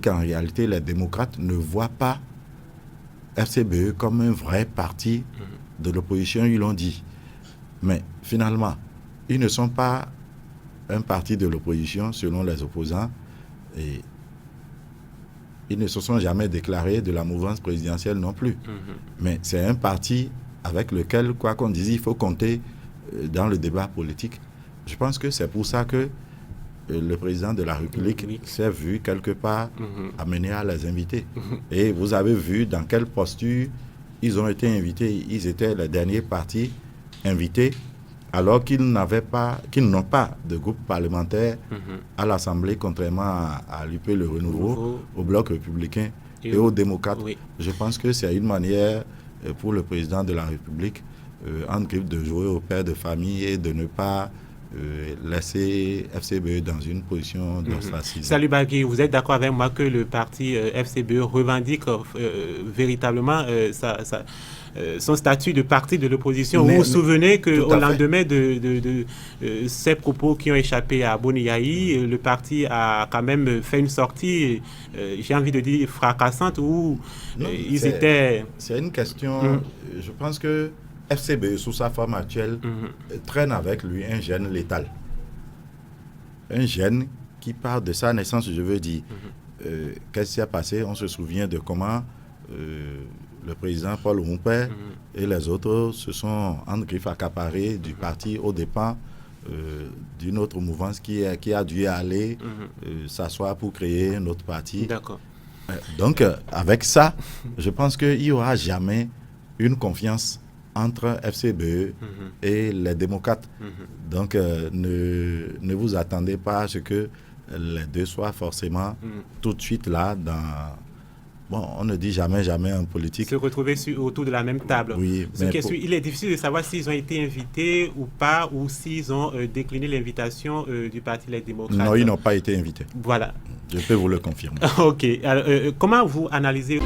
qu'en réalité, les démocrates ne voient pas FCBE comme un vrai parti de l'opposition, ils l'ont dit. Mais finalement, ils ne sont pas un parti de l'opposition selon les opposants et ils ne se sont jamais déclarés de la mouvance présidentielle non plus. Mais c'est un parti avec lequel, quoi qu'on dise, il faut compter dans le débat politique. Je pense que c'est pour ça que le président de la République s'est vu quelque part amené à les inviter. Et vous avez vu dans quelle posture ils ont été invités. Ils étaient les derniers partis invités alors qu'ils n'ont pas de groupe parlementaire à l'Assemblée, contrairement à l'UP Le Renouveau, au Bloc républicain et aux démocrates. Je pense que c'est une manière pour le président de la République de jouer au père de famille et de ne pas laisser FCBE dans une position d'ostracisme. Salut Bagui, vous êtes d'accord avec moi que le parti FCBE revendique véritablement son statut de parti de l'opposition? Vous vous souvenez qu'au lendemain de ces propos qui ont échappé à Boniaï, le parti a quand même fait une sortie, j'ai envie de dire fracassante, où ils étaient... C'est une question, je pense que FCBE, sous sa forme actuelle, traîne avec lui un gène létal. Un gène qui part de sa naissance, je veux dire. Qu'est-ce qui s'est passé? On se souvient de comment le président Paul Humpert et les autres se sont en griffe accaparés du parti aux dépens d'une autre mouvance qui a dû aller s'asseoir pour créer un autre parti. D'accord. Donc, avec ça, je pense qu'il n'y aura jamais une confiance entre FCBE et les démocrates. Donc, ne vous attendez pas à ce que les deux soient forcément tout de suite là dans... Bon, on ne dit jamais en politique. Se retrouver autour de la même table. Oui. Il est difficile de savoir s'ils ont été invités ou pas, ou s'ils ont décliné l'invitation du Parti Les Démocrates. Non, ils n'ont pas été invités. Voilà. Je peux vous le confirmer. Ok. Alors, comment vous analysez...